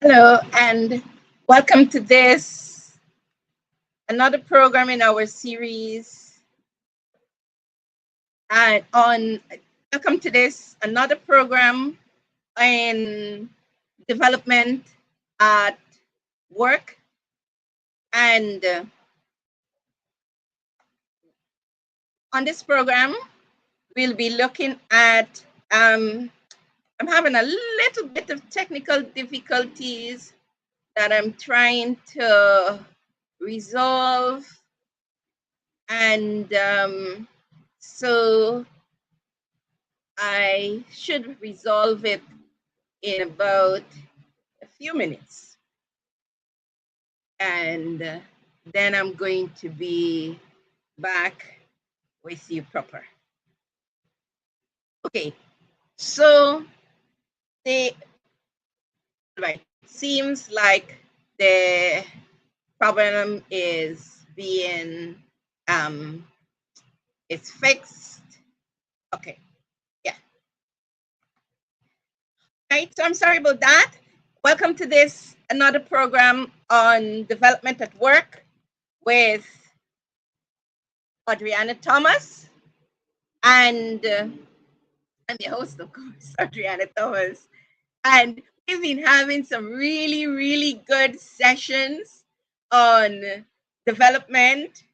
Hello, and welcome to this another program in our series. And on welcome to this another program in development at work. And on this program, we'll be looking at. I'm having a little bit of technical difficulties that I'm trying to resolve, and so I should resolve it in about a few minutes. And then I'm going to be back with you proper. Okay, so the right seems like the problem is being it's fixed. Okay, yeah. Right, so I'm sorry about that. Welcome to this another program on development at work with Audreyanna Thomas, and I'm the host, of course, Audreyanna Thomas. And we've been having some really, really good sessions on development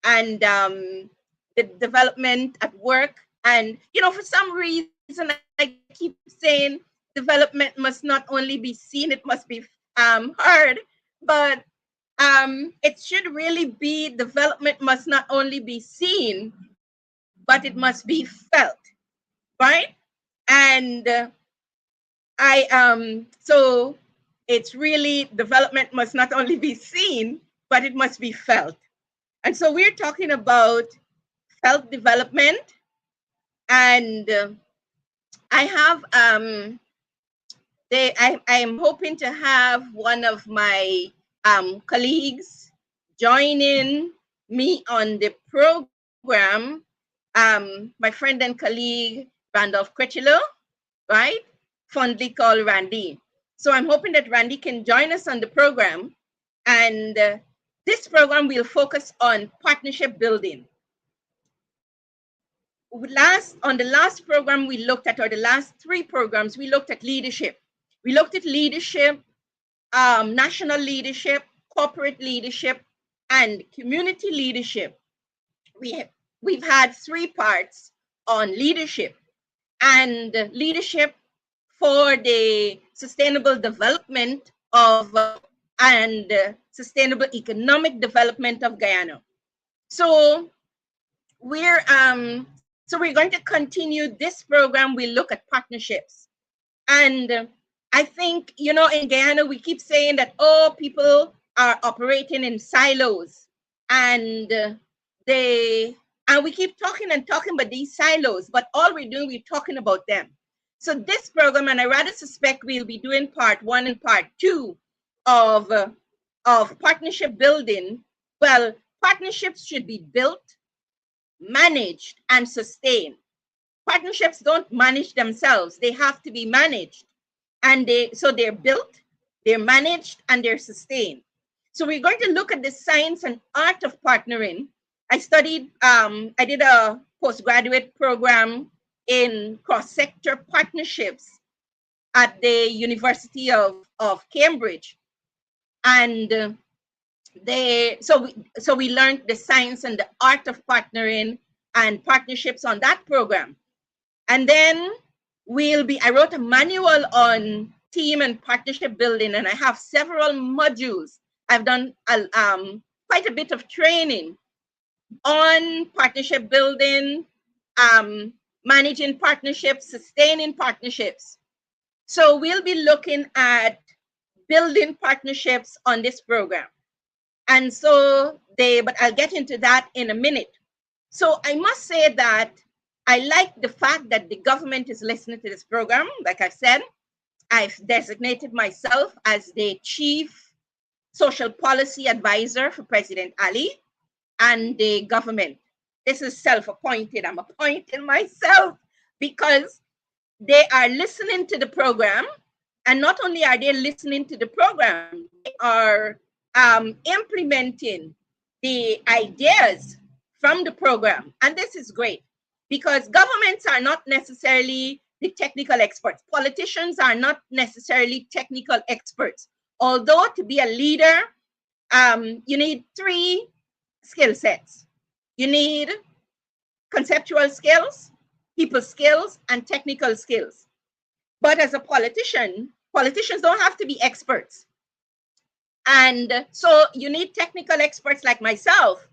and the development at work. And, for some reason, I keep saying development must not only be seen, it must be heard. But it should really be development must not only be seen, but it must be felt, right? And so it's really development must not only be seen, but it must be felt. And so we're talking about felt development, and I have I'm hoping to have one of my colleagues join in me on the program. My friend and colleague Randolph Critchlow, right? Fondly called Randy. So I'm hoping that Randy can join us on the program. And this program will focus on partnership building. On the last program we looked at, or the last three programs, we looked at leadership. We looked at leadership, national leadership, corporate leadership, and community leadership. We've had three parts on leadership, and leadership for the sustainable development of and sustainable economic development of Guyana. So we're going to continue this program. We look at partnerships, and I think in Guyana we keep saying that people are operating in silos, and we keep talking about these silos, but all we're talking about them. So this program, and I rather suspect we'll be doing part 1 and part 2 of partnership building. Well, partnerships should be built, managed, and sustained. Partnerships don't manage themselves. They have to be managed. And they're built, they're managed, and they're sustained. So we're going to look at the science and art of partnering. I did a postgraduate program in cross-sector partnerships at the University of Cambridge. And so we learned the science and the art of partnering and partnerships on that program. And then I wrote a manual on team and partnership building, and I have several modules. I've done quite a bit of training on partnership building, managing partnerships, sustaining partnerships. So we'll be looking at building partnerships on this program. And so but I'll get into that in a minute. So I must say that I like the fact that the government is listening to this program. Like I said, I've designated myself as the chief social policy advisor for President Ali and the government. This is self-appointed. I'm appointing myself because they are listening to the program, And not only are they listening to the program, they are implementing the ideas from the program. And this is great because governments are not necessarily the technical experts. Politicians are not necessarily technical experts. Although to be a leader, you need 3 skill sets. You need conceptual skills, people skills, and technical skills. But as a politician, politicians don't have to be experts. And so you need technical experts like myself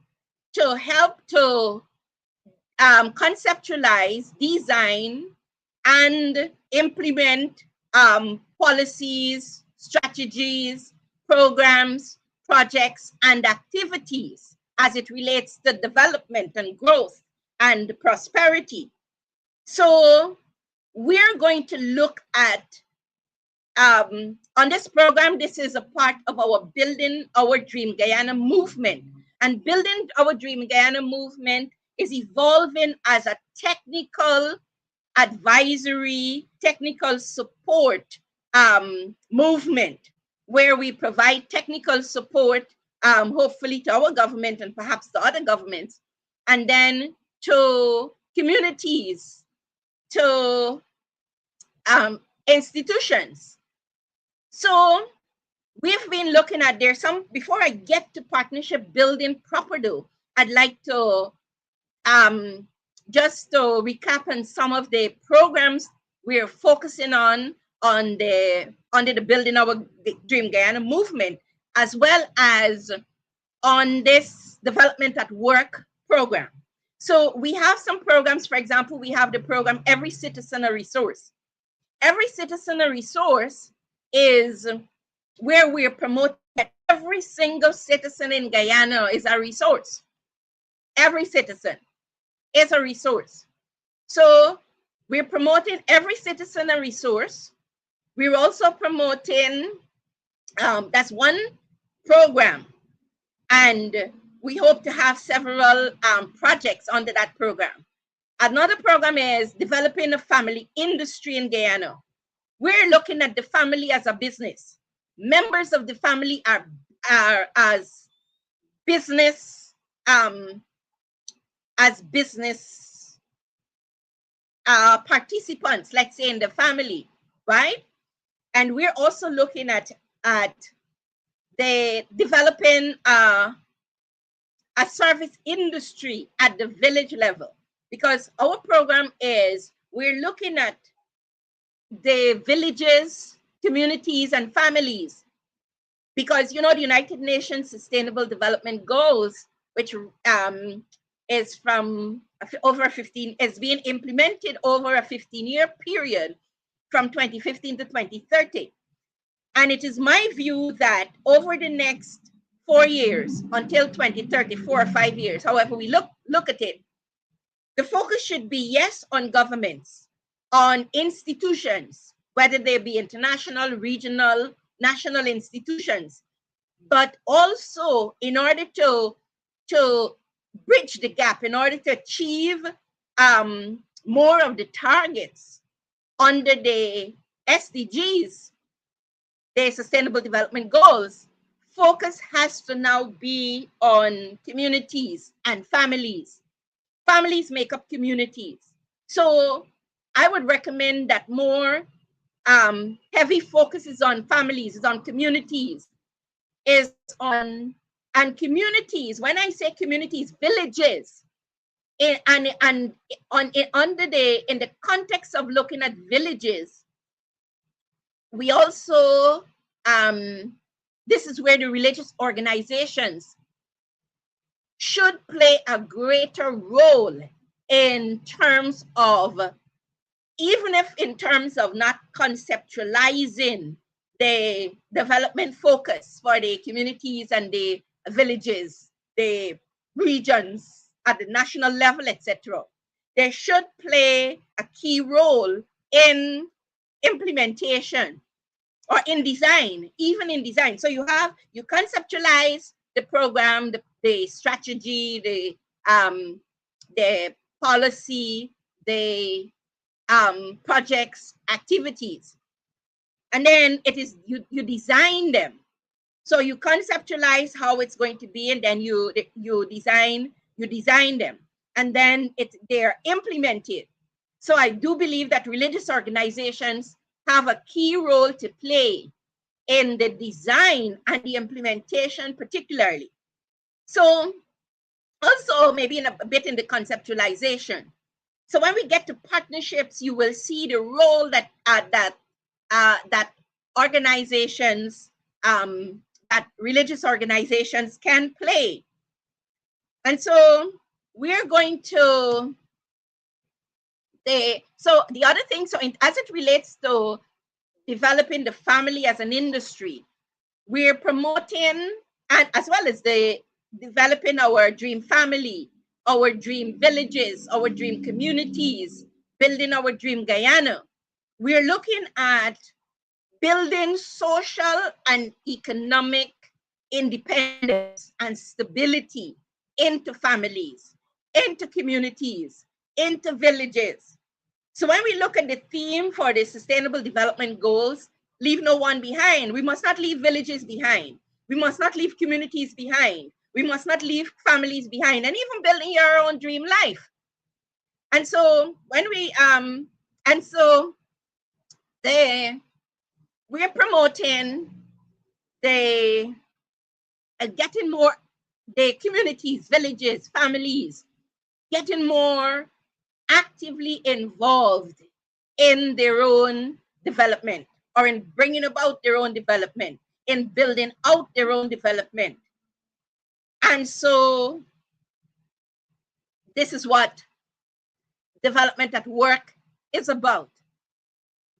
to help to conceptualize, design, and implement policies, strategies, programs, projects, and activities as it relates to development and growth and prosperity. So we're going to look at, on this program, this is a part of our Building Our Dream Guyana movement. And Building Our Dream Guyana movement is evolving as a technical advisory, technical support movement, where we provide technical support, hopefully to our government and perhaps to other governments, and then to communities, to institutions. So we've been looking at, there's some, before I get to partnership building proper though, I'd like to just to recap on some of the programs we're focusing on under the Building Our Dream Guyana movement, as well as on this Development at Work program. So we have some programs. For example, we have the program Every Citizen a Resource. Every Citizen a Resource is where we're promoting that every single citizen in Guyana is a resource. Every citizen is a resource. So we're promoting Every Citizen a Resource. We're also promoting, that's one program, and we hope to have several projects under that program. Another program is Developing a Family Industry in Guyana. We're looking at the family as a business. Members of the family are as business participants, let's say, in the family, right? And we're also looking at the developing a service industry at the village level, because our program is, we're looking at the villages, communities, and families, because, you know, the United Nations Sustainable Development Goals, which is from over 15, is being implemented over a 15-year period from 2015 to 2030. And it is my view that over the next 4 years until 2030, 4 or 5 years, however we look at it, the focus should be, yes, on governments, on institutions, whether they be international, regional, national institutions, but also in order to bridge the gap, in order to achieve more of the targets under the SDGs, the Sustainable Development Goals, focus has to now be on communities and families. Families make up communities. So I would recommend that more heavy focus is on families, is on communities, is on, and communities, when I say communities, villages, in the context of looking at villages, we also, this is where the religious organizations should play a greater role in terms of, even if in terms of not conceptualizing the development focus for the communities and the villages, the regions at the national level, etc. They should play a key role in implementation or in design, even in design. So you conceptualize the program, the strategy, the policy, the projects, activities. And then it is you design them. So you conceptualize how it's going to be, and then you design them, and then they're implemented. So I do believe that religious organizations have a key role to play in the design and the implementation particularly. So also maybe in a bit in the conceptualization. So when we get to partnerships, you will see the role that that organizations, that religious organizations can play. And so we're going to so the other thing, as it relates to developing the family as an industry, we're promoting, and as well as developing our dream family, our dream villages, our dream communities, building our dream Guyana. We're looking at building social and economic independence and stability into families, into communities, into villages. So when we look at the theme for the Sustainable Development Goals, leave no one behind. We must not leave villages behind. We must not leave communities behind. We must not leave families behind, and even building your own dream life. And so when we're promoting the getting more the communities, villages, families, getting more actively involved in their own development, or in bringing about their own development, in building out their own development. And so this is what development at work is about.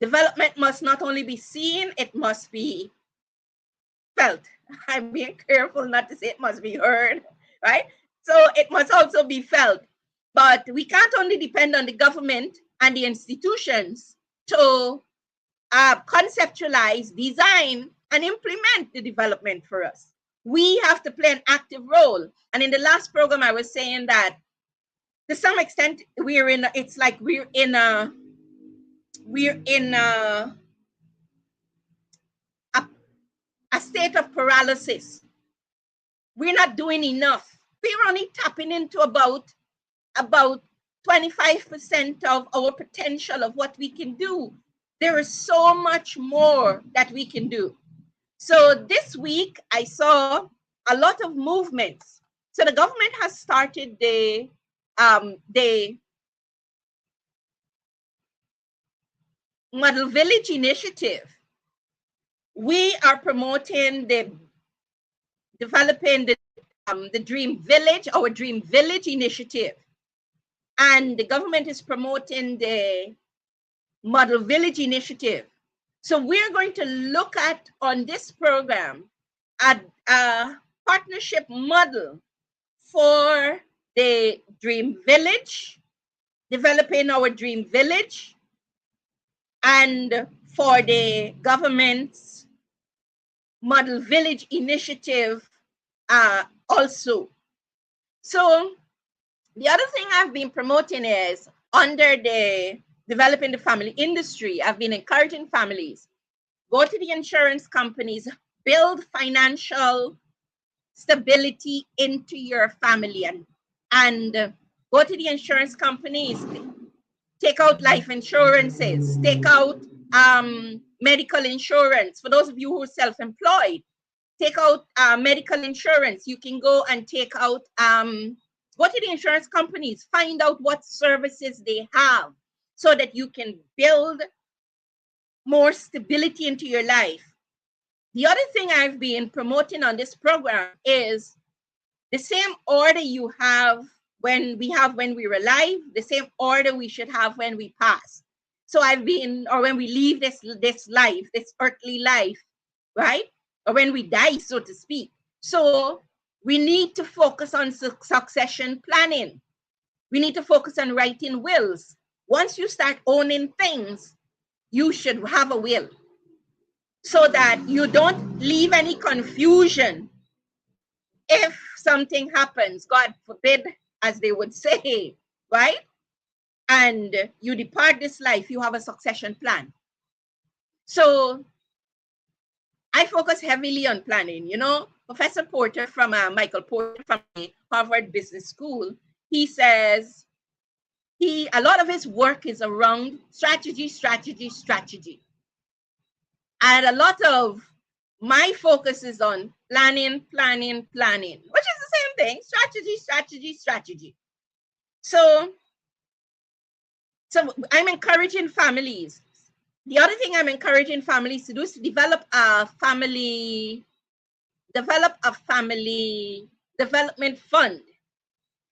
Development must not only be seen, it must be felt. I'm being careful not to say it must be heard, right? So it must also be felt. But we can't only depend on the government and the institutions to conceptualize, design, and implement the development for us. We have to play an active role. And in the last program, I was saying that to some extent, we're in a state of paralysis. We're not doing enough. We're only tapping into about 25% of our potential of what we can do. There is so much more that we can do. So this week, I saw a lot of movements. So the government has started the Model Village Initiative. We are promoting developing the Dream Village, our Dream Village Initiative. And the government is promoting the Model Village Initiative. So we're going to look at, on this program, a partnership model for the Dream Village, developing our Dream Village, and for the government's Model Village Initiative also. So the other thing I've been promoting is, under the developing the family industry, I've been encouraging families, go to the insurance companies, build financial stability into your family, and go to the insurance companies, take out life insurances, take out medical insurance. For those of you who are self-employed, take out medical insurance. You can go and take out, go to the insurance companies, find out what services they have so that you can build more stability into your life. The other thing I've been promoting on this program is the same order you have when we're alive, the same order we should have when we pass. So when we leave this life, this earthly life, right? Or when we die, so to speak. So we need to focus on succession planning. We need to focus on writing wills. Once you start owning things, you should have a will, so that you don't leave any confusion if something happens, God forbid, as they would say, right? And you depart this life, you have a succession plan. So I focus heavily on planning. You know, Professor Porter from Michael Porter from the Harvard Business School, he says a lot of his work is around strategy, strategy, strategy. And a lot of my focus is on planning, planning, planning, which is the same thing, strategy, strategy, strategy. So I'm encouraging families. The other thing I'm encouraging families to do is to develop a family development fund.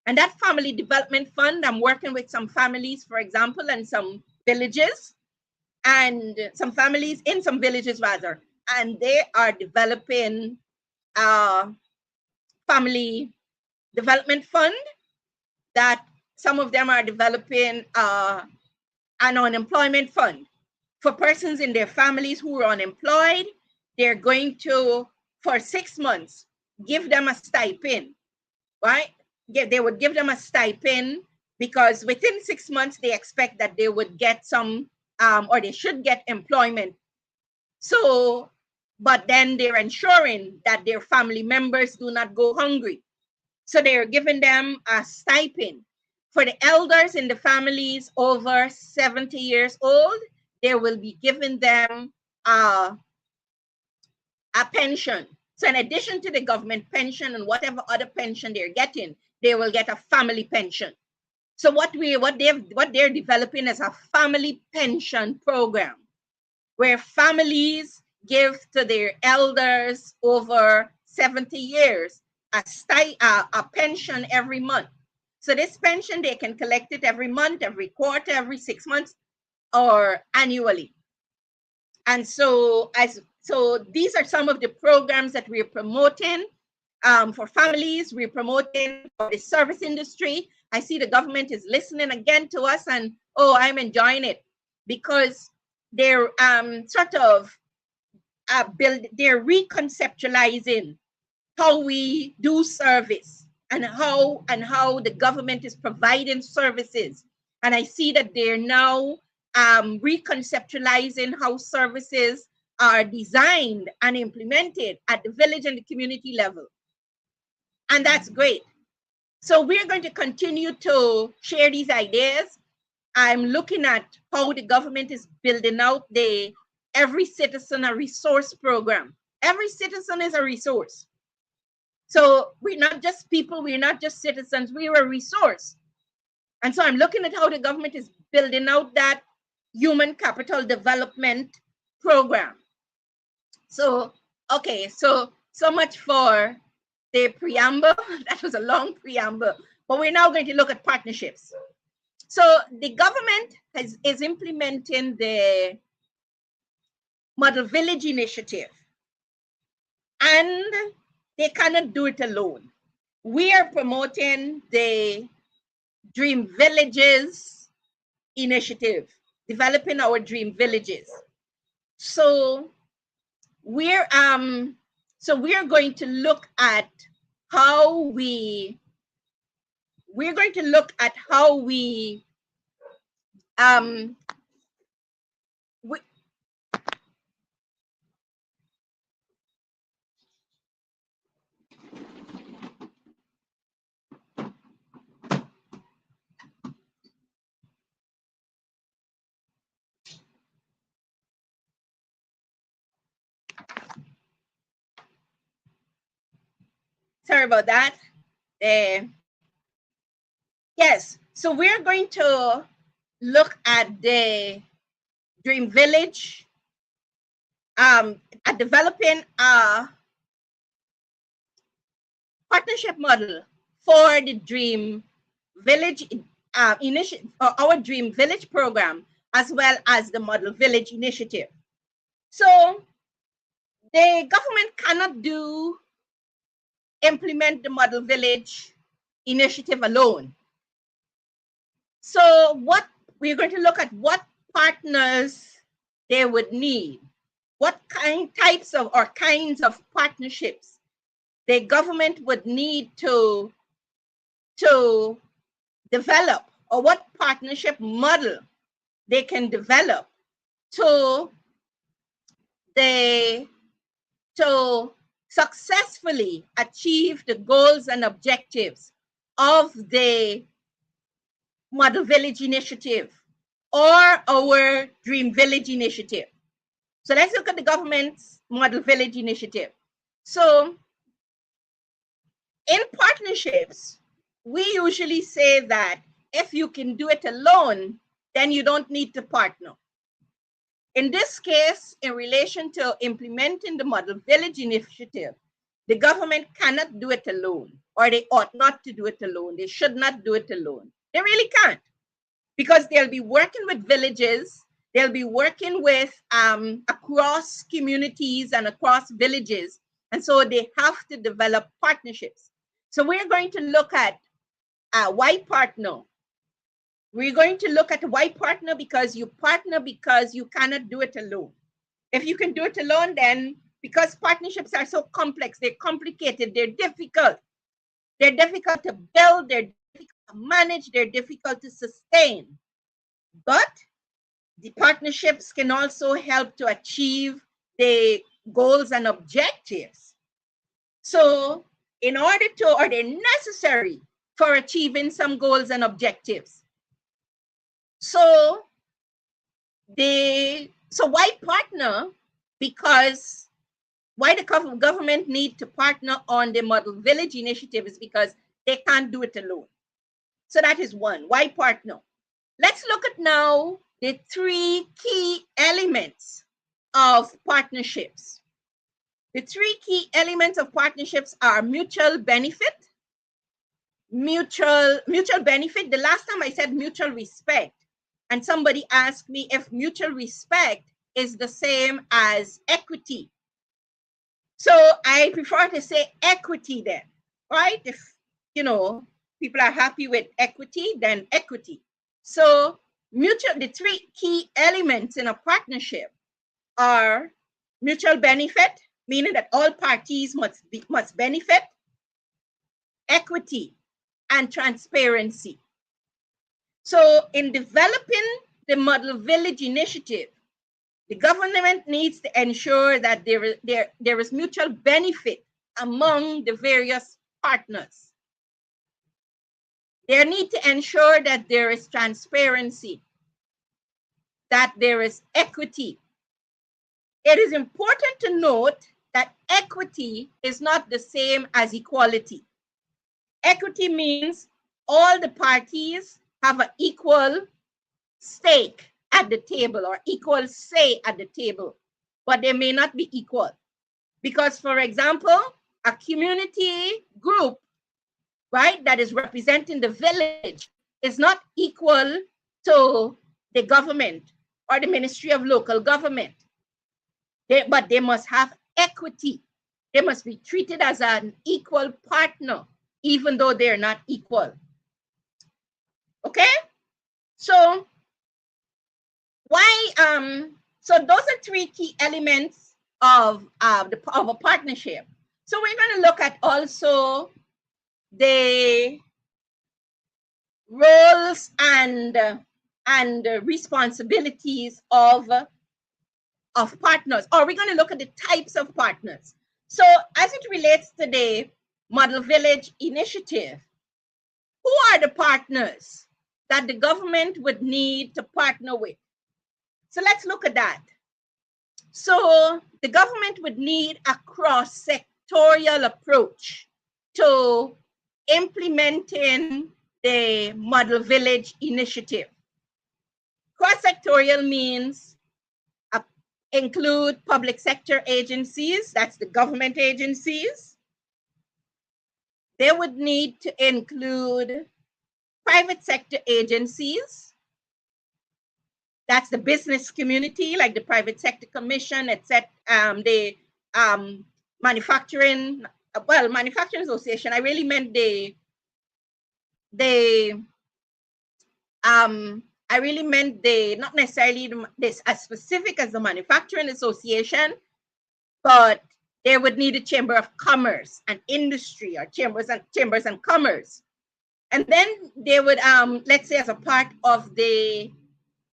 And that family development fund, I'm working with some families, for example, and some villages, and some families in some villages rather, and they are developing a family development fund. That some of them are developing an unemployment fund for persons in their families who are unemployed. They're going to, for 6 months, give them a stipend, right? They would give them a stipend because within 6 months, they expect that they would get some, or they should get employment. So, but then they're ensuring that their family members do not go hungry. So they're giving them a stipend. For the elders in the families over 70 years old, they will be giving them a pension. So in addition to the government pension and whatever other pension they're getting, they will get a family pension. So what they're developing is a family pension program where families give to their elders over 70 years a pension every month. So this pension, they can collect it every month, every quarter, every 6 months, or annually. And so these are some of the programs that we're promoting for families. We're promoting for the service industry. I see the government is listening again to us, and I'm enjoying it because they're they're reconceptualizing how we do service and how the government is providing services. And I see that they're now reconceptualizing how services are designed and implemented at the village and the community level. And that's great. So we're going to continue to share these ideas. I'm looking at how the government is building out the Every Citizen a Resource program. Every citizen is a resource. So we're not just people, we're not just citizens, we're a resource. And so I'm looking at how the government is building out that human capital development program. So, okay, so much for the preamble. That was a long preamble, but we're now going to look at partnerships. So the government is implementing the Model Village Initiative, and they cannot do it alone. We are promoting the Dream Villages Initiative, developing our dream villages. So we're going to look at how we sorry about that. Yes, so we're going to look at the Dream Village, at developing a partnership model for the Dream Village initiative, our Dream Village program, as well as the Model Village Initiative. So the government cannot implement the Model Village Initiative alone. So what we're going to look at what partners they would need, what kinds of partnerships the government would need to develop, or what partnership model they can develop to to successfully achieve the goals and objectives of the Model Village Initiative or our Dream Village Initiative. So let's look at the government's Model Village Initiative. So in partnerships, we usually say that if you can do it alone, then you don't need to partner. In this case, in relation to implementing the Model Village Initiative, the government cannot do it alone, or they ought not to do it alone. They should not do it alone. They really can't, because they'll be working with villages, they'll be working with across communities and across villages, and so they have to develop partnerships. So we're going to look at why partner. We're going to look at why partner, because you partner because you cannot do it alone. If you can do it alone, then because partnerships are so complex, they're complicated, they're difficult. They're difficult to build, they're difficult to manage, they're difficult to sustain. But the partnerships can also help to achieve the goals and objectives. So in order to, or they're necessary for achieving some goals and objectives. So why partner? Because why the government need to partner on the Model Village Initiative is because they can't do it alone. So that is one. Why partner? Let's look at now the three key elements of partnerships. The three key elements of partnerships are mutual benefit. Mutual benefit. The last time I said mutual respect, and somebody asked me if mutual respect is the same as equity. So I prefer to say equity then, right? If, people are happy with equity, then equity. So the three key elements in a partnership are mutual benefit, meaning that all parties must benefit, equity, and transparency. So in developing the Model Village Initiative, the government needs to ensure that there is mutual benefit among the various partners. They need to ensure that there is transparency, that there is equity. It is important to note that equity is not the same as equality. Equity means all the parties have an equal stake at the table or equal say at the table, but they may not be equal. Because, for example, a community group, right, that is representing the village is not equal to the government or the Ministry of Local Government. But they must have equity. They must be treated as an equal partner, even though they're not equal. Okay? So so those are three key elements of a partnership. So we're going to look at also the roles and responsibilities of partners, or we're going to look at the types of partners. So as it relates to the Model Village Initiative, who are the partners that the government would need to partner with? So let's look at that. So the government would need a cross-sectorial approach to implementing the Model Village Initiative. Cross-sectorial means include public sector agencies, that's the government agencies. They would need to include private sector agencies, that's the business community, like the Private Sector Commission, etc. The manufacturing association. I really meant not necessarily this as specific as the manufacturing association, but they would need a chamber of commerce and industry, or chambers and commerce. And then they would, let's say as a part of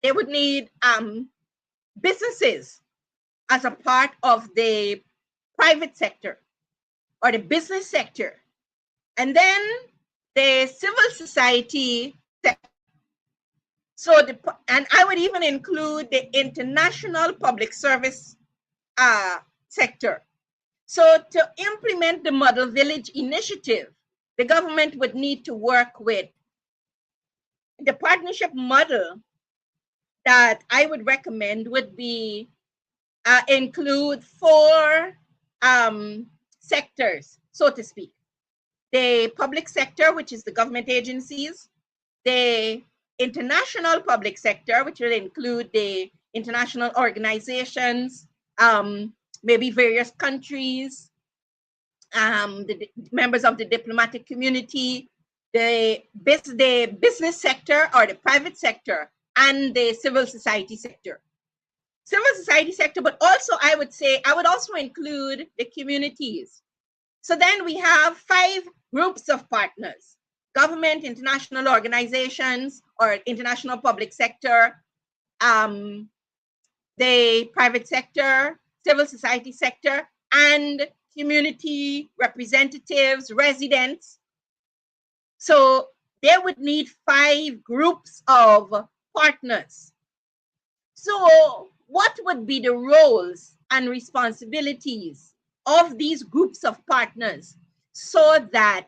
they would need businesses as a part of the private sector or the business sector, and then the civil society sector. So, and I would even include the international public service sector. So to implement the Model Village Initiative, the government would need to work with the partnership model that I would recommend would be include four sectors, so to speak. The public sector, which is the government agencies, the international public sector, which will include the international organizations, maybe various countries, the members of the diplomatic community, the business sector or the private sector, and the civil society sector. Civil society sector, but also I would also include the communities. So then we have 5 groups of partners: government, international organizations or international public sector, the private sector, civil society sector, and community representatives, residents. So they would need 5 groups of partners. So what would be the roles and responsibilities of these groups of partners so that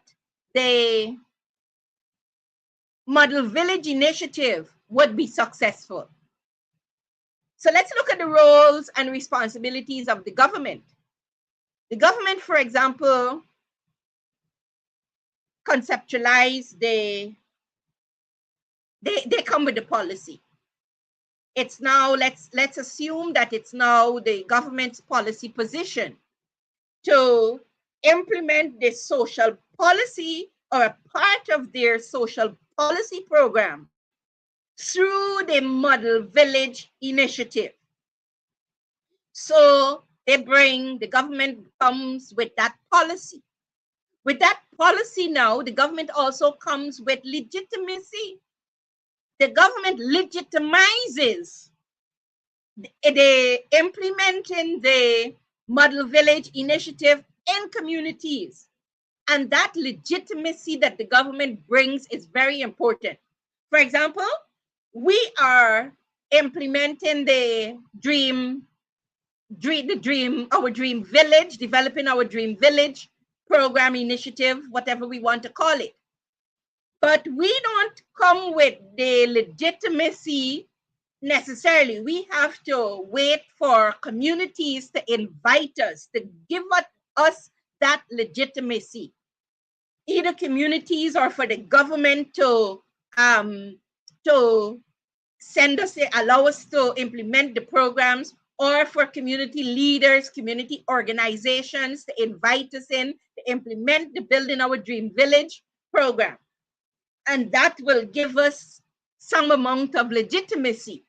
the Model Village Initiative would be successful? So let's look at the roles and responsibilities of the government. The government, for example, conceptualize they come with the policy. It's now, let's assume that it's now the government's policy position to implement this social policy or a part of their social policy program through the Model Village Initiative. So the government comes with that policy. With that policy now, the government also comes with legitimacy. The government legitimizes the implementing the Model Village Initiative in communities. And that legitimacy that the government brings is very important. For example, we are implementing our dream village, developing our dream village program, initiative, whatever we want to call it. But we don't come with the legitimacy necessarily. We have to wait for communities to invite us, to give us that legitimacy. Either communities or for the government to send us, allow us to implement the programs, or for community leaders, community organizations to invite us in to implement the Building Our Dream Village program. And that will give us some amount of legitimacy.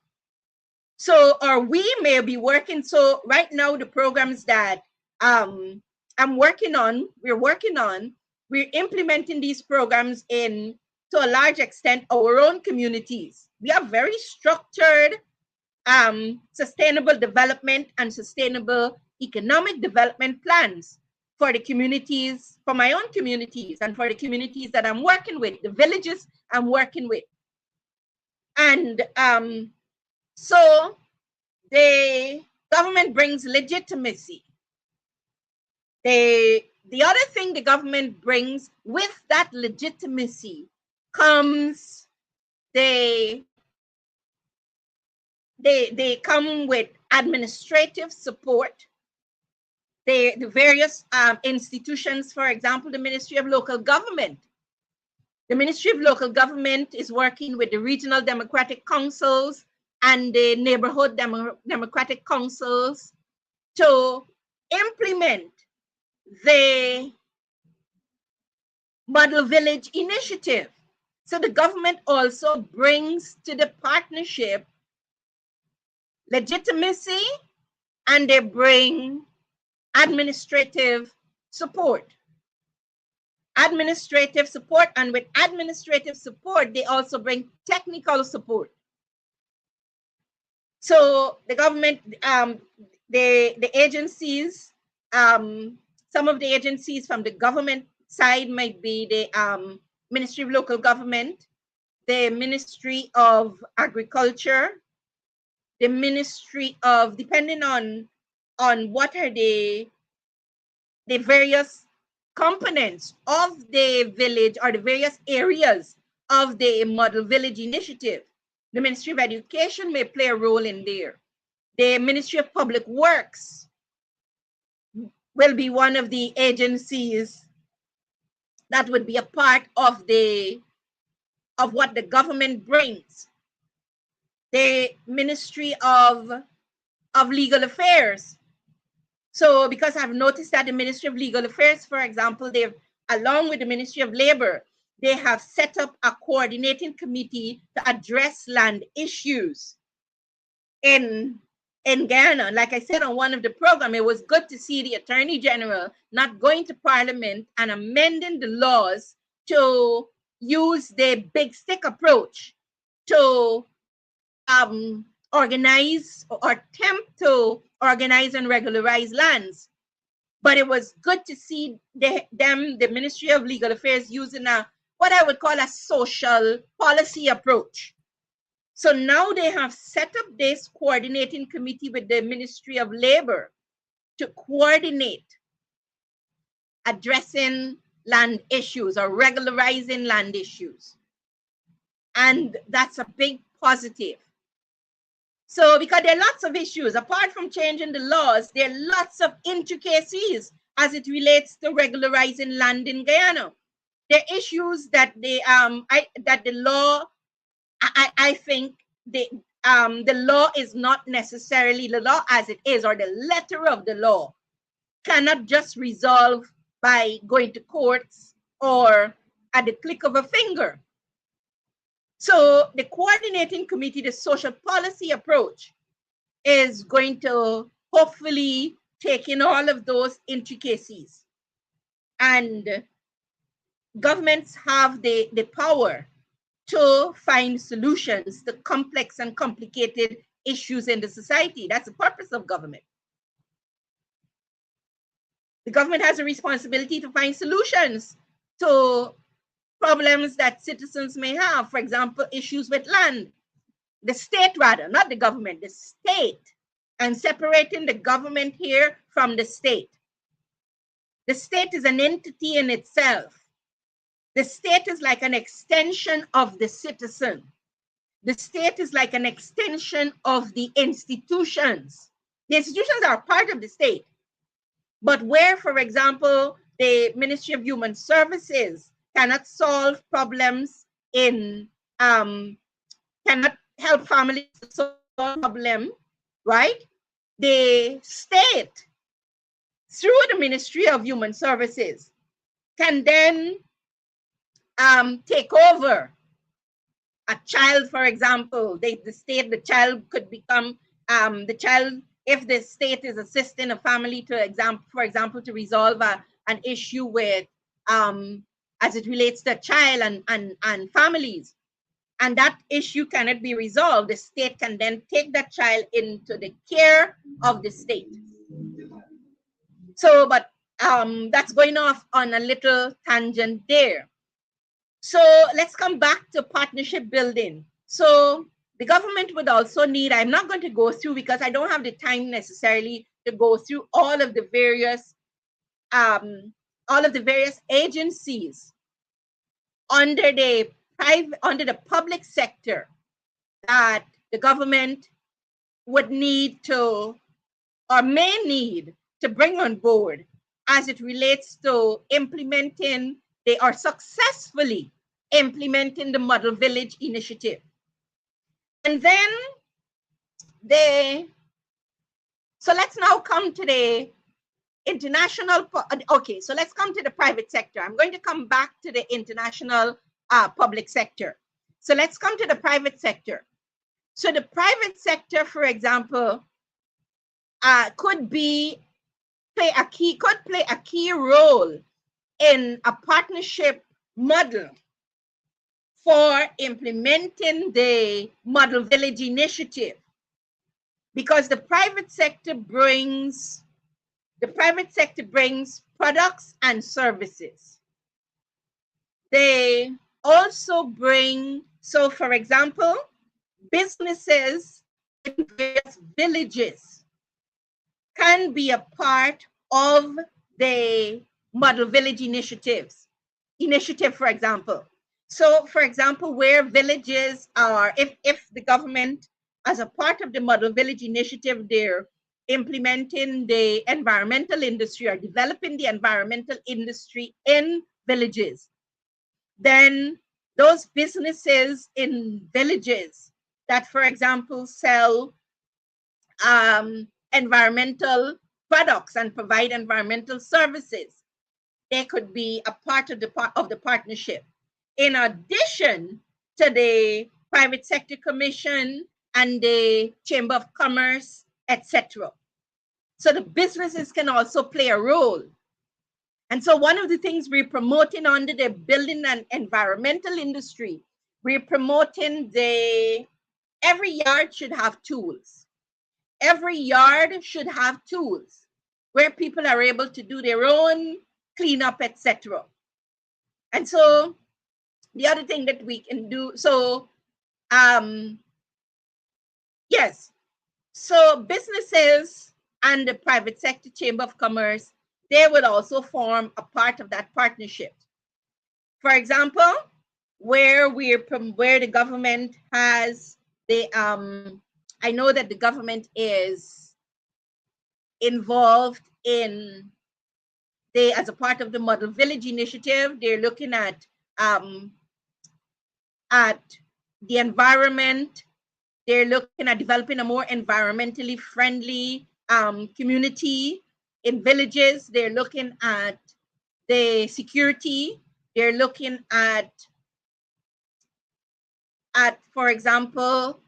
So, or we may be working, so right now the programs that we're implementing these programs in, to a large extent, our own communities. We have very structured sustainable development and sustainable economic development plans for the communities, for my own communities, and for the communities that I'm working with, the villages I'm working with. And so the government brings legitimacy. The other thing the government brings with that legitimacy comes they come with administrative support. The various institutions, for example, the Ministry of Local Government. The Ministry of Local Government is working with the regional democratic councils and the neighborhood democratic councils to implement the Model Village Initiative. So the government also brings to the partnership legitimacy, and they bring administrative support. Administrative support, and with administrative support, they also bring technical support. So the government, the agencies Some of the agencies from the government side might be the Ministry of Local Government, the Ministry of Agriculture, the Ministry of, depending on what are the various components of the village or the various areas of the Model Village Initiative. The Ministry of Education may play a role in there. The Ministry of Public Works will be one of the agencies that would be a part of what the government brings. The Ministry of Legal Affairs. So because I've noticed that the Ministry of Legal Affairs, for example, they've, along with the Ministry of Labor, they have set up a coordinating committee to address land issues in Guyana. Like I said on one of the programs, it was good to see the Attorney General not going to Parliament and amending the laws to use the big stick approach to organize or attempt to organize and regularize lands. But it was good to see the Ministry of Legal Affairs using what I would call a social policy approach. So now they have set up this coordinating committee with the Ministry of Labor to coordinate addressing land issues or regularizing land issues. And that's a big positive. So because there are lots of issues, apart from changing the laws, there are lots of intricacies as it relates to regularizing land in Guyana. There are issues that the law, I think the law is not necessarily the law as it is, or the letter of the law cannot just resolve by going to courts or at the click of a finger. So the coordinating committee, the social policy approach, is going to hopefully take in all of those intricacies. And governments have the power to find solutions to complex and complicated issues in the society. That's the purpose of government. The government has a responsibility to find solutions to problems that citizens may have. For example, issues with land. The state, rather, not the government, the state, and separating the government here from the state. The state is an entity in itself. The state is like an extension of the citizen. The state is like an extension of the institutions. The institutions are part of the state. But where, for example, the Ministry of Human Services cannot solve problems cannot help families to solve problem, right? The state, through the Ministry of Human Services, can then take over a child, for example. The child could become the child, if the state is assisting a family for example, to resolve an issue with as it relates to a child and families, and that issue cannot be resolved, the state can then take that child into the care of the state. So, but that's going off on a little tangent there. So let's come back to partnership building. So the government would also need, I'm not going to go through because I don't have the time necessarily to go through all of the various agencies under the public sector that the government would need to, or may need to bring on board as it relates to implementing or successfully implementing the Model Village Initiative. And then so let's now come to the international, okay, so let's come to the private sector. I'm going to come back to the international public sector. So let's come to the private sector. So the private sector, for example, could play a key role in a partnership model for implementing the Model Village Initiative, because the private sector brings the private sector brings products and services. They also bring, so for example, businesses in various villages can be a part of the model village initiative, for example. So for example, where villages are, if the government, as a part of the model village initiative, they're implementing the environmental industry or developing the environmental industry in villages, then those businesses in villages that, for example, sell environmental products and provide environmental services, they could be a part of the partnership. In addition to the private sector commission and the Chamber of Commerce, etc. So the businesses can also play a role. And so one of the things we're promoting under the building and environmental industry, we're promoting every yard should have tools. Every yard should have tools where people are able to do their own cleanup, etc. And so the other thing that we can do, so yes, so businesses and the private sector Chamber of Commerce, they will also form a part of that partnership. For example, where the government has I know that the government is involved in as a part of the Model Village Initiative, they're looking at the environment. They're looking at developing a more environmentally friendly community in villages. They're looking at the security. They're looking at for example,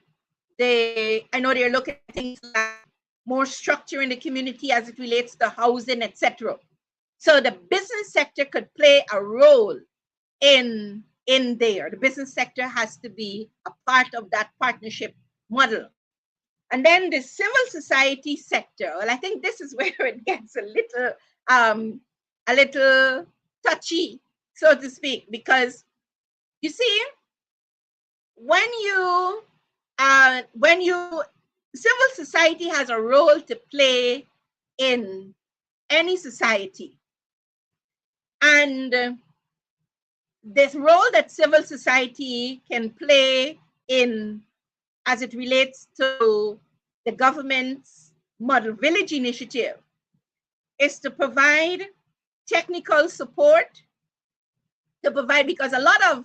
I know they're looking at things like more structure in the community as it relates to housing, etc. So the business sector could play a role in there. The business sector has to be a part of that partnership model. And then the civil society sector, well, I think this is where it gets a little touchy, so to speak, because you see, when civil society has a role to play in any society, and this role that civil society can play in as it relates to the government's Model Village Initiative is to provide technical support, because a lot of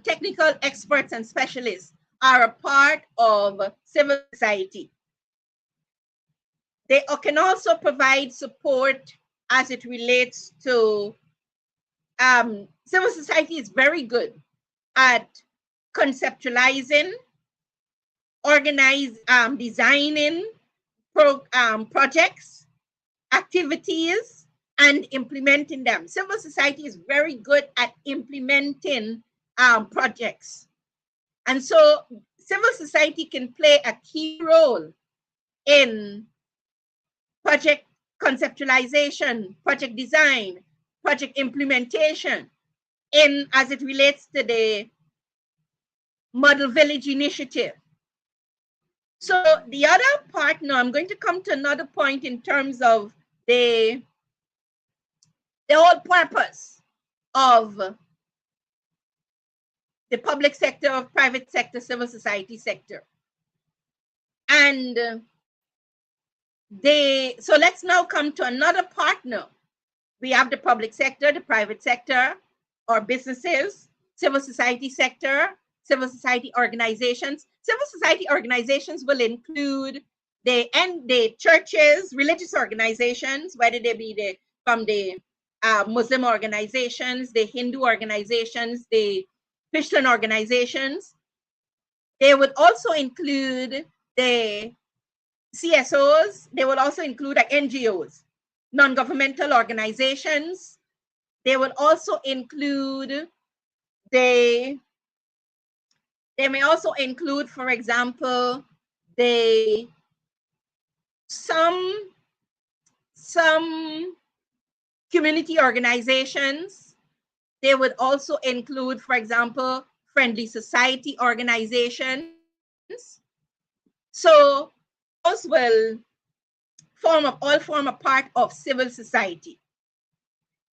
technical experts and specialists are a part of civil society. They can also provide support as it relates to civil society is very good at conceptualizing, designing projects, activities, and implementing them. Civil society is very good at implementing projects. And so civil society can play a key role in project conceptualization, project design, project implementation, as it relates to the Model Village Initiative. So the other part, now I'm going to come to another point in terms of the whole purpose of the public sector, of private sector, civil society sector. And so let's now come to another partner. We have the public sector, the private sector, or businesses, civil society sector, civil society organizations. Civil society organizations will include the churches, religious organizations, whether they be from the Muslim organizations, the Hindu organizations, the Christian organizations. They would also include the CSOs. They will also include NGOs, non-governmental organizations. They will also include they may also include, for example, some some community organizations. They would also include, for example, friendly society organizations. So those will all form a part of civil society.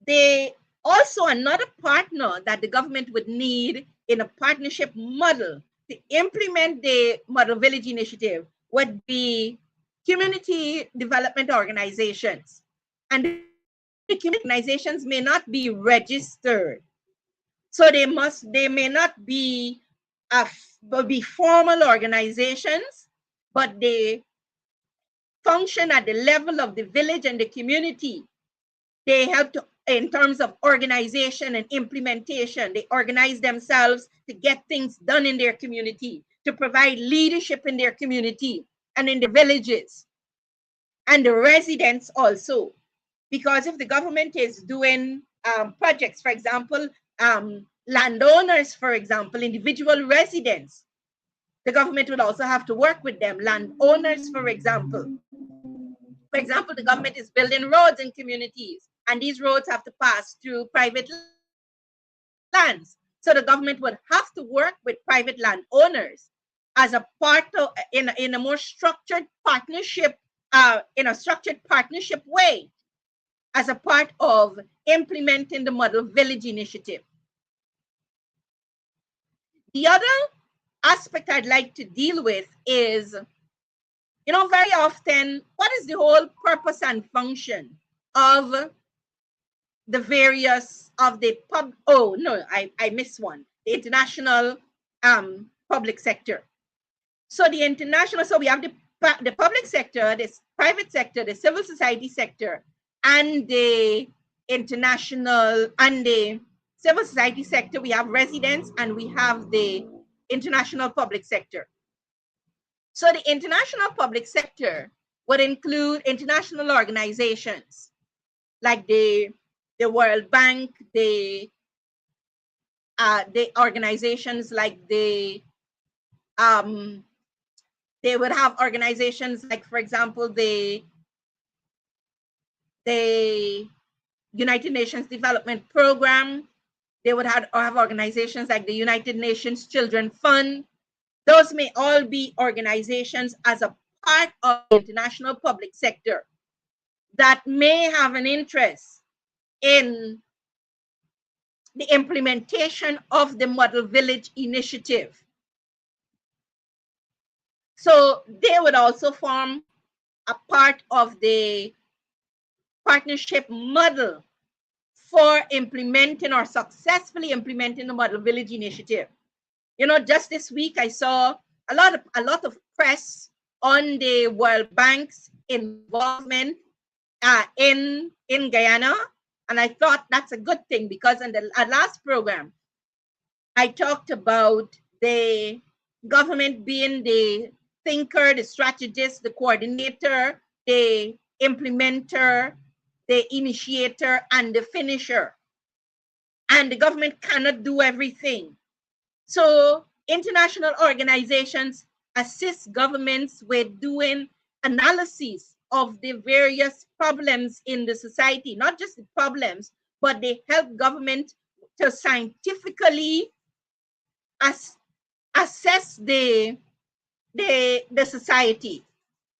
They also, another partner that the government would need in a partnership model to implement the Model Village Initiative would be community development organizations. And the community organizations may not be registered. So they may not be formal organizations, but they function at the level of the village and the community. They help to, in terms of organization and implementation. They organize themselves to get things done in their community, to provide leadership in their community and in the villages. And the residents also. Because if the government is doing projects, for example, landowners, for example, individual residents, the government would also have to work with them. Landowners, for example. For example, the government is building roads in communities, and these roads have to pass through private lands. So the government would have to work with private landowners as a part of, in a more structured partnership, in a structured partnership way, as a part of implementing the Model Village Initiative. The other aspect I'd like to deal with is, you know, very often, what is the whole purpose and function of the various of the I missed one, the international public sector. So the international, so we have the public sector, the private sector, the civil society sector, and the international, and the civil society sector, we have residents and we have the international public sector. So the international public sector would include international organizations like the World Bank, the organizations like they would have organizations like, for example, the United Nations Development Program. They would have organizations like the United Nations Children Fund. Those may all be organizations as a part of the international public sector that may have an interest in the implementation of the Model Village Initiative. So they would also form a part of the partnership model for implementing or successfully implementing the Model Village Initiative. You know, just this week I saw a lot of press on the World Bank's involvement in Guyana, and I thought that's a good thing, because in the last program I talked about the government being the thinker, the strategist, the coordinator, the implementer, the initiator, and the finisher. And the government cannot do everything. So international organizations assist governments with doing analysis of the various problems in the society, not just the problems, but they help government to scientifically assess the society,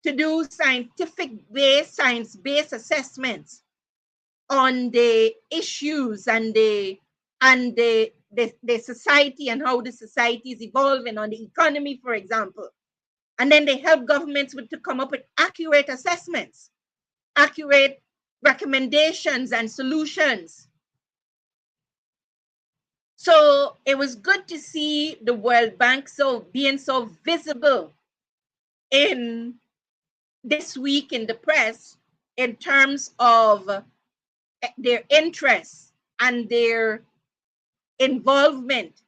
to do science-based assessments on the issues and the society and how the society is evolving, on the economy, for example. And then they help governments to come up with accurate assessments, accurate recommendations and solutions. So it was good to see the World Bank being so visible in this week in the press in terms of their interest and their involvement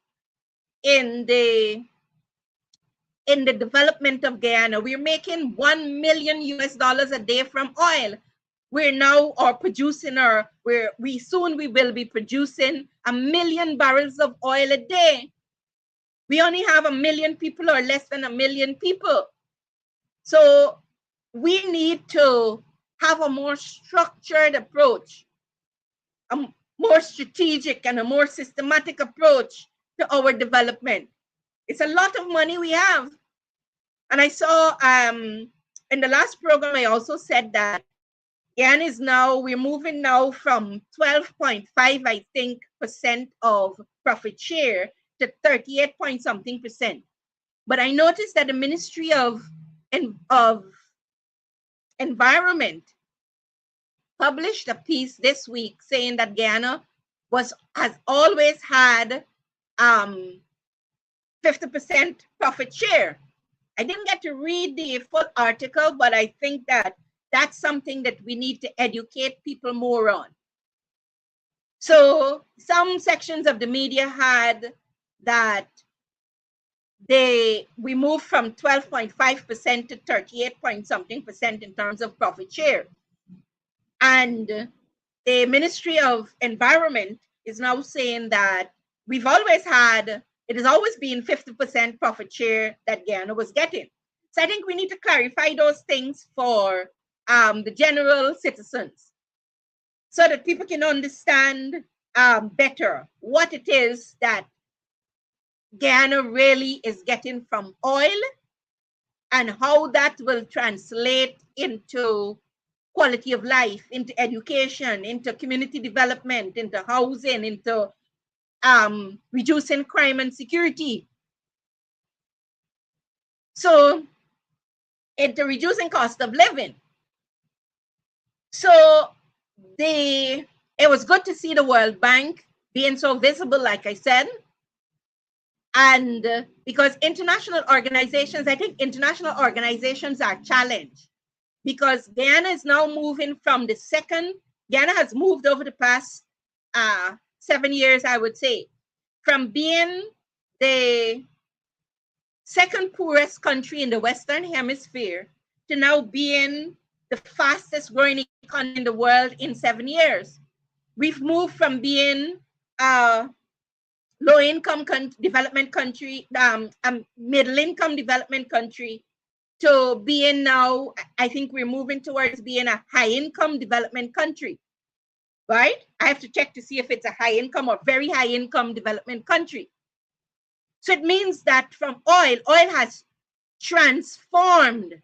in the development of Guyana. We're making $1 million a day from oil. We're now producing, we will be producing 1 million barrels of oil a day. We only have 1 million people, or less than 1 million people. So we need to have a more structured approach, a more strategic and a more systematic approach to our development. It's a lot of money we have. And I saw in the last program, I also said that Guyana is now, we're moving now from 12.5, I think, percent of profit share to 38 point something percent. But I noticed that the Ministry of Environment published a piece this week saying that Guyana has always had 50% profit share. I didn't get to read the full article, but I think that that's something that we need to educate people more on. So some sections of the media had that we moved from 12.5% to 38 point something percent in terms of profit share. And the Ministry of Environment is now saying that it has always been 50% profit share that Guyana was getting. So I think we need to clarify those things for the general citizens so that people can understand better what it is that Guyana really is getting from oil and how that will translate into quality of life, into education, into community development, into housing, into reducing crime and security. So into reducing cost of living. So it was good to see the World Bank being so visible, like I said. And because international organizations, I think international organizations are challenged because Guyana is now moving from Guyana has moved over the past 7 years, I would say, from being the second poorest country in the Western Hemisphere to now being the fastest growing economy in the world in 7 years. We've moved from being low-income development country, middle-income development country, to being now, I think we're moving towards being a high-income development country, right? I have to check to see if it's a high-income or very high-income development country. So it means that from oil has transformed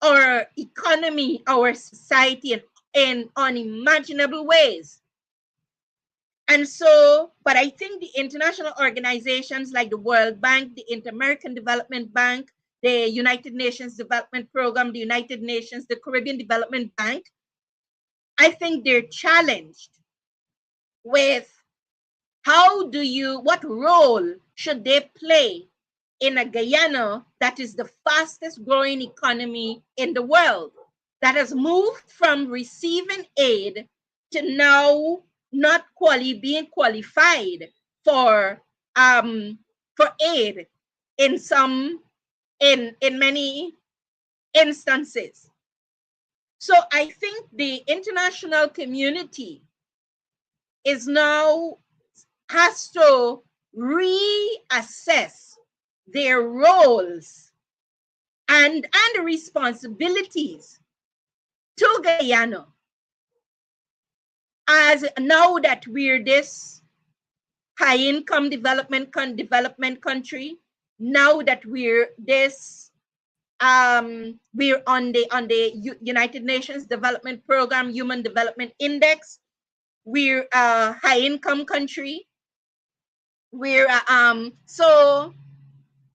our economy, our society in unimaginable ways. And so, but I think the international organizations like the World Bank, the Inter-American Development Bank, the United Nations Development Program, the United Nations, the Caribbean Development Bank, I think they're challenged with what role should they play in a Guyana that is the fastest growing economy in the world, that has moved from receiving aid to now not being qualified for aid in many instances. So I think the international community has to reassess their roles and responsibilities to Guyana, as now that we're this high-income development country, now that we're this we're on the United Nations Development Program Human Development Index, we're a high-income country. So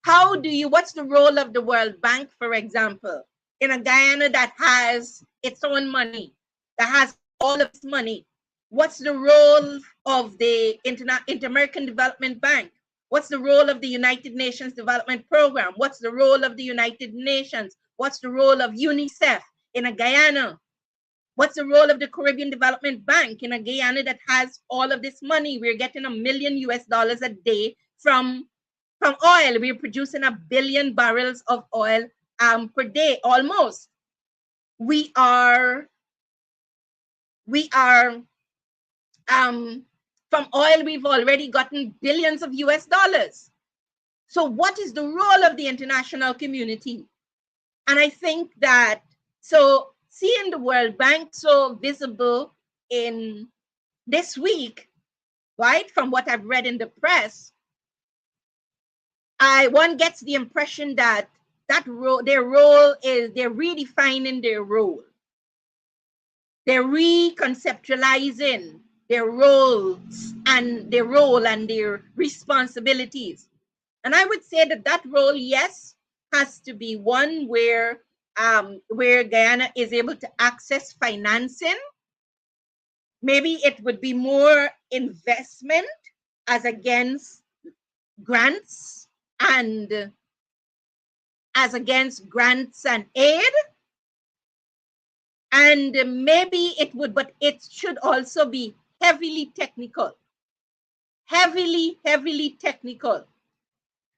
what's the role of the World Bank, for example, in a Guyana that has its own money, that has all of its money? What's the role of the Inter-American Development Bank? What's the role of the United Nations Development Program? What's the role of the United Nations? What's the role of UNICEF in a Guyana? What's the role of the Caribbean Development Bank in a Guyana that has all of this money? We're getting $1 million a day from oil. We're producing 1 billion barrels of oil per day, almost. We are from oil, we've already gotten billions of US dollars. So what is the role of the international community? And I think that, so seeing the World Bank so visible in this week, right, from what I've read in the press, one gets the impression that their role is, they're redefining their role. They're reconceptualizing their roles and their role and their responsibilities. And I would say that role, yes, has to be one where Guyana is able to access financing. Maybe it would be more investment as against grants and aid. And maybe it would, but it should also be heavily technical. Heavily technical.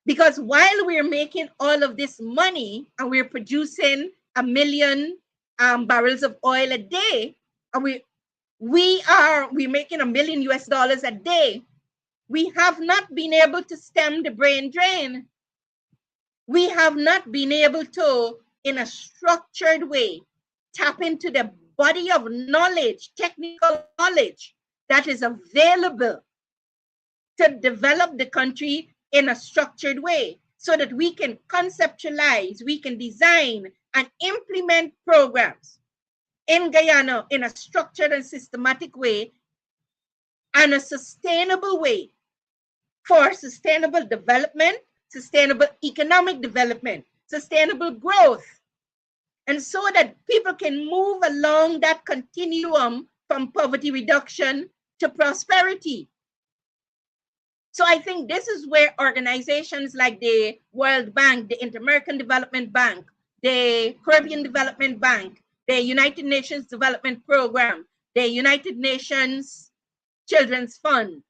Because while we're making all of this money and we're producing 1 million barrels of oil a day, and we're making $1 million a day, we have not been able to stem the brain drain. We have not been able to, in a structured way, tap into the body of knowledge, technical knowledge that is available to develop the country in a structured way so that we can conceptualize, we can design and implement programs in Guyana in a structured and systematic way and a sustainable way for sustainable development, sustainable economic development, sustainable growth. And so that people can move along that continuum from poverty reduction to prosperity. So I think this is where organizations like the World Bank, the Inter-American Development Bank, the Caribbean Development Bank, the United Nations Development Program, the United Nations Children's Fund,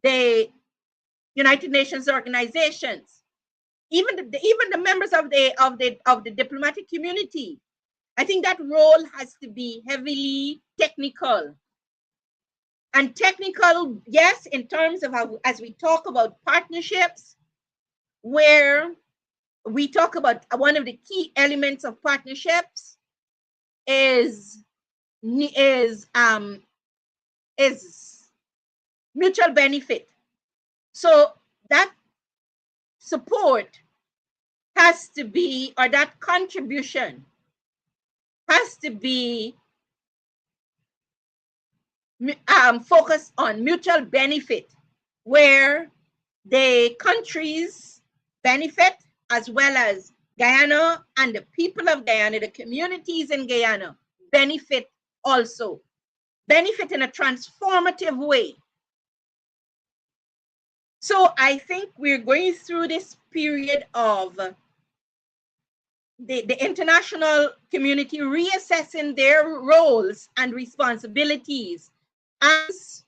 the United Nations organizations, even the members of the diplomatic community. I think that role has to be heavily technical. And technical, yes, in terms of how, as we talk about partnerships, where we talk about one of the key elements of partnerships is mutual benefit. So that support has to be, or that contribution has to be focused on mutual benefit, where the countries benefit as well as Guyana and the people of Guyana, the communities in Guyana benefit also, benefit in a transformative way. So I think we're going through this period of the international community reassessing their roles and responsibilities as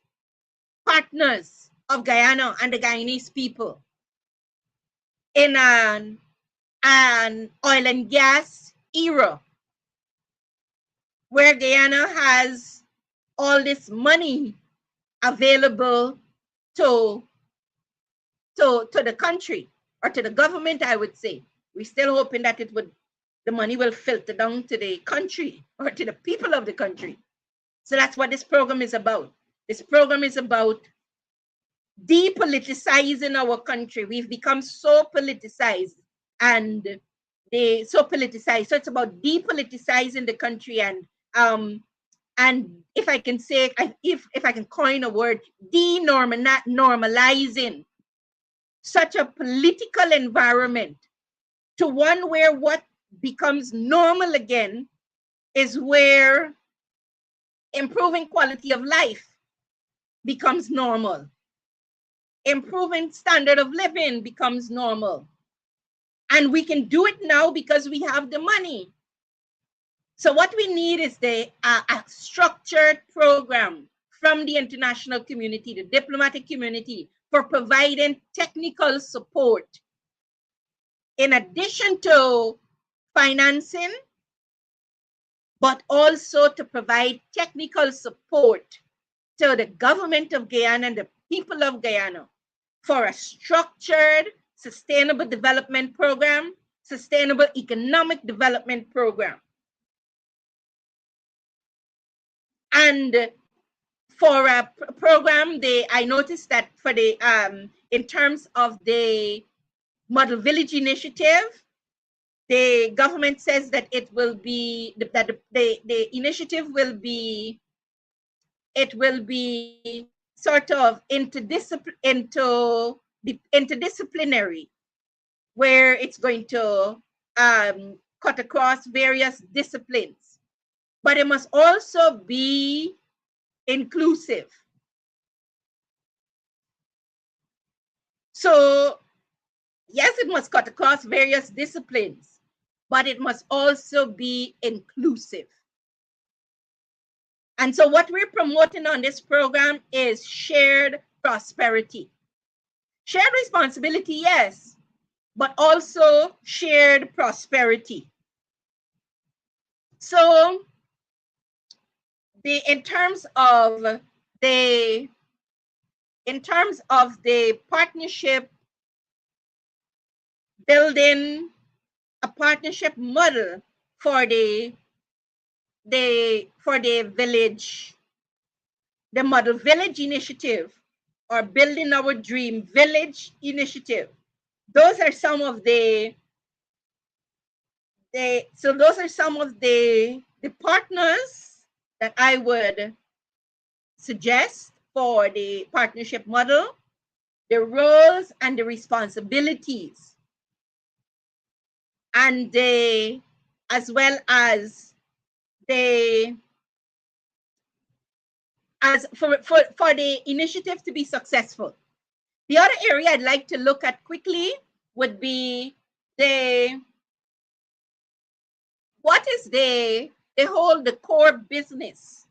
partners of Guyana and the Guyanese people in an oil and gas era where Guyana has all this money available to the country, or to the government, I would say. We're still hoping that the money will filter down to the country or to the people of the country. So that's what this program is about. This program is about depoliticizing our country. We've become so politicized and so it's about depoliticizing the country and if I can say, if I can coin a word, normalizing such a political environment to one where what becomes normal again is where improving quality of life becomes normal. Improving standard of living becomes normal. And we can do it now because we have the money. So what we need is a structured program from the international community, the diplomatic community, for providing technical support in addition to financing, but also to provide technical support to the government of Guyana and the people of Guyana for a structured, sustainable development program, sustainable economic development program. And for a program, I noticed that for the in terms of the Model Village Initiative, the government says that it will be that the initiative will be sort of interdisciplinary, where it's going to cut across various disciplines, but it must also be inclusive. So yes, it must cut across various disciplines, but it must also be inclusive. And so what we're promoting on this program is shared prosperity. Shared responsibility, yes, but also shared prosperity. So in terms of the partnership, building a partnership model for the village, the Model Village Initiative, or Building Our Dream Village Initiative. Those are some of the partners that I would suggest for the partnership model, the roles and the responsibilities, and as well as for the initiative to be successful. The other area I'd like to look at quickly would be what is the core business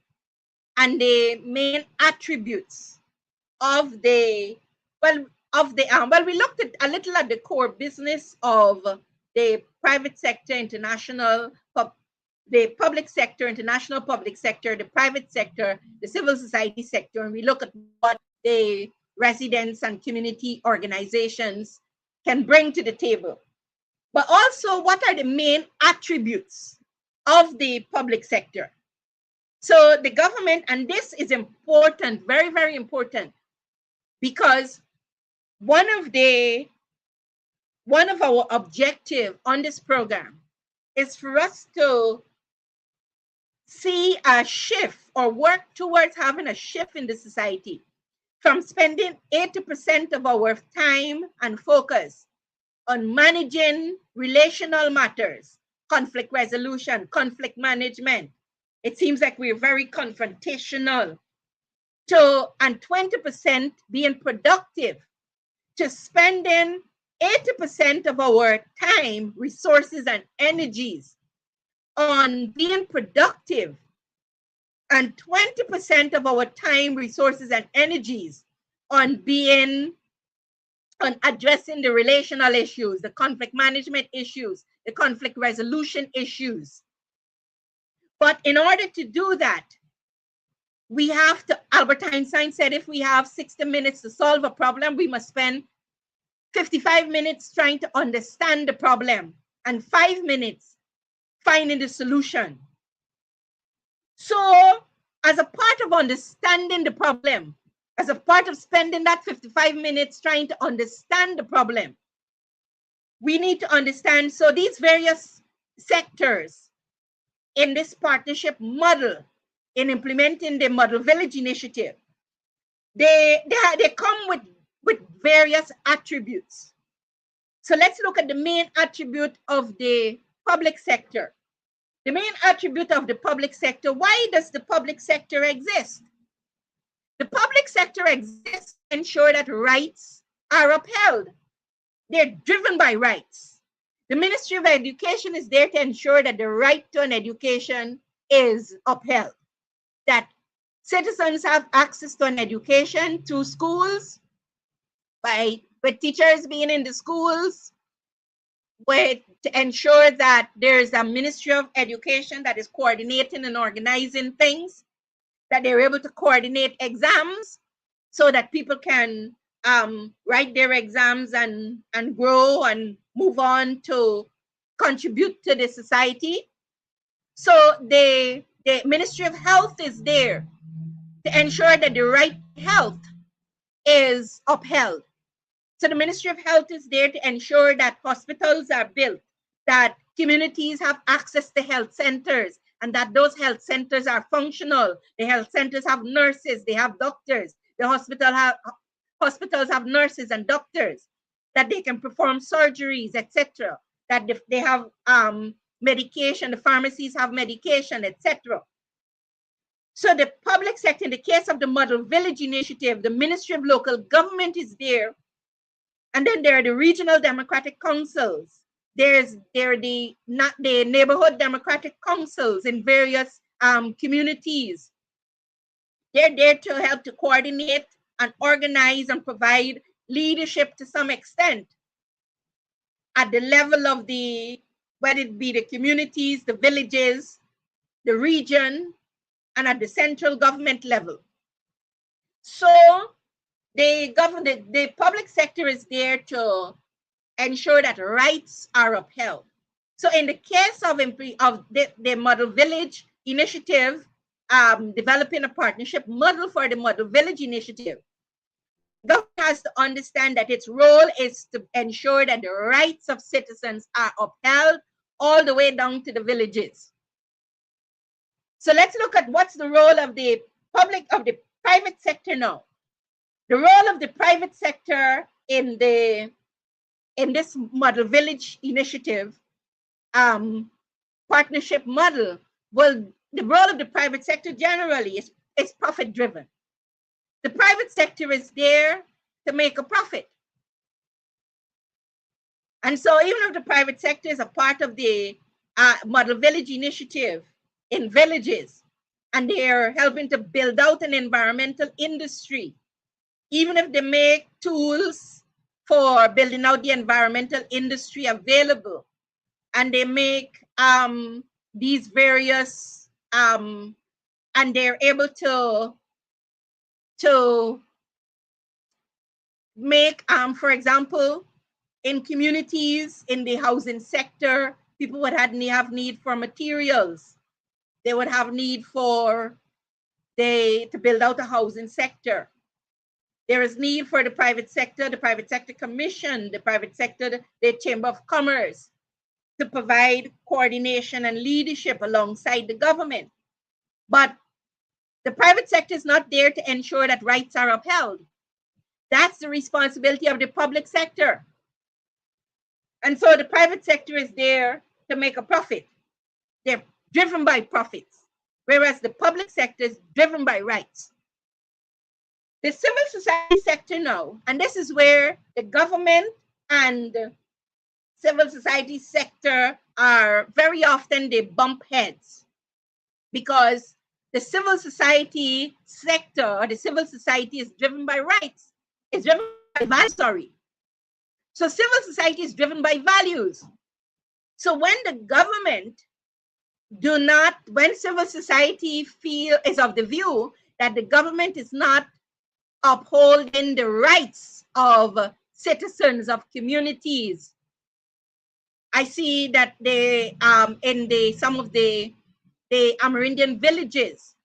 and the main attributes of we looked at a little at the core business of the private sector, the public sector, international public sector, the private sector, the civil society sector, and we look at what the residents and community organizations can bring to the table. But also, what are the main attributes of the public sector? So the government, and this is important, very, very important, because one of our objectives on this program is for us to see a shift or work towards having a shift in the society from spending 80% of our time and focus on managing relational matters, conflict resolution, conflict management. It seems like we're very confrontational. And 20% being productive, to spending 80% of our time, resources, and energies on being productive, and 20% of our time, resources, and energies on addressing the relational issues, the conflict management issues, the conflict resolution issues. But in order to do that, we have to, Albert Einstein said, if we have 60 minutes to solve a problem, we must spend 55 minutes trying to understand the problem and 5 minutes finding the solution. So as a part of understanding the problem, as a part of spending that 55 minutes trying to understand the problem, we need to understand, so these various sectors in this partnership model, in implementing the Model Village Initiative, they come with various attributes. So let's look at the main attribute of the public sector. The main attribute of the public sector, why does the public sector exist? The public sector exists to ensure that rights are upheld. They're driven by rights. The Ministry of Education is there to ensure that the right to an education is upheld, that citizens have access to an education through schools, with teachers being in the schools, to ensure that there's a Ministry of Education that is coordinating and organizing things, that they're able to coordinate exams so that people can write their exams and grow and move on to contribute to the society. So the the Ministry of Health is there to ensure that the right to health is upheld. So the Ministry of Health is there to ensure that hospitals are built, that communities have access to health centers, and that those health centers are functional. The health centers have nurses, they have doctors. The hospitals have nurses and doctors, that they can perform surgeries, etc. That they have medication, the pharmacies have medication, etc. So the public sector, in the case of the Model Village Initiative, the Ministry of Local Government is there. And then there are the regional democratic councils. There are the neighborhood democratic councils in various communities. They're there to help to coordinate and organize and provide leadership to some extent at the level of whether it be the communities, the villages, the region, and at the central government level. So the public sector is there to ensure that rights are upheld. So in the case of the Model Village Initiative, developing a partnership model for the Model Village Initiative, government has to understand that its role is to ensure that the rights of citizens are upheld all the way down to the villages. So let's look at what's the role of the private sector now. The role of the private sector in this Model Village Initiative partnership model, well, the role of the private sector generally is profit driven. The private sector is there to make a profit. And so even if the private sector is a part of the Model Village Initiative in villages, and they're helping to build out an environmental industry, even if they make tools for building out the environmental industry available, and they make these various, and they're able to make, for example, in communities, in the housing sector, people would have need for materials. They would have need to build out a housing sector. There is need for the private sector commission, the private sector, the Chamber of Commerce, to provide coordination and leadership alongside the government. But the private sector is not there to ensure that rights are upheld. That's the responsibility of the public sector. And so the private sector is there to make a profit. They're driven by profits, whereas the public sector is driven by rights. The civil society sector now, and this is where the government and civil society sector are very often, they bump heads, because the civil society sector, or the civil society, is driven by rights. It's driven by values, sorry. So civil society is driven by values. So when the government when civil society is of the view that the government is not upholding the rights of citizens, of communities, I see that in some of the Amerindian villages,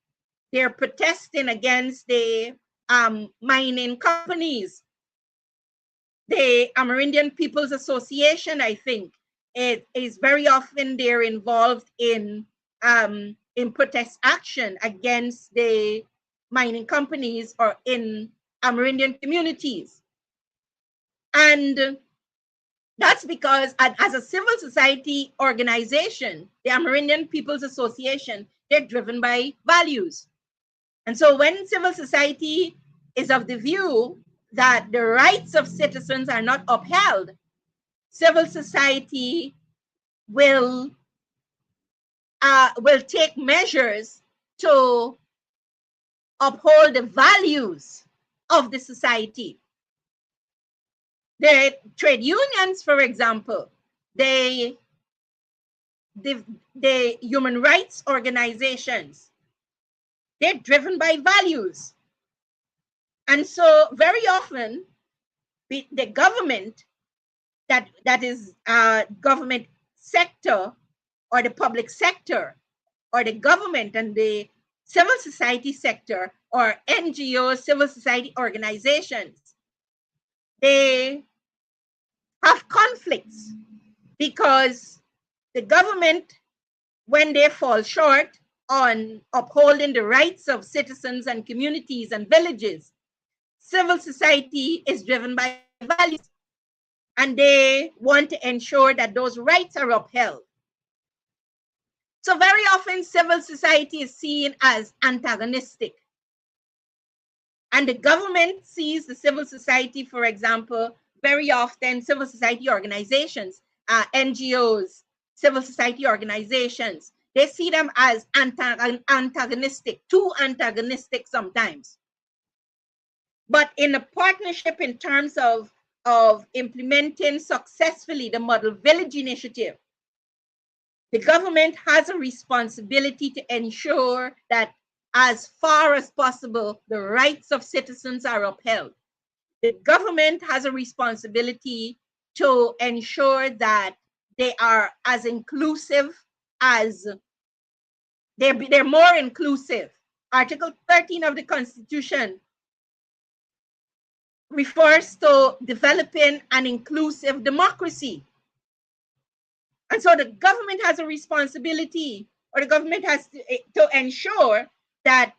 they're protesting against the mining companies. The Amerindian People's Association, I think, it is very often they're involved in protest action against the mining companies or in Amerindian communities. And that's because as a civil society organization, the Amerindian People's Association, they're driven by values. And so when civil society is of the view that the rights of citizens are not upheld, civil society will take measures to uphold the values of the society. The trade unions, for example, the human rights organizations, they're driven by values. And so very often, the government, that is government sector or the public sector or the government and the civil society sector or NGOs, civil society organizations, they have conflicts because the government, when they fall short on upholding the rights of citizens and communities and villages, civil society is driven by values and they want to ensure that those rights are upheld. So very often civil society is seen as antagonistic. And the government sees the civil society, for example, very often civil society organizations, NGOs, civil society organizations, they see them as antagonistic, too antagonistic sometimes. But in a partnership in terms of implementing successfully the Model Village Initiative, the government has a responsibility to ensure that as far as possible, the rights of citizens are upheld. The government has a responsibility to ensure that they are as inclusive as they're more inclusive. Article 13 of the Constitution refers to developing an inclusive democracy. And so the government has a responsibility, or the government has to ensure that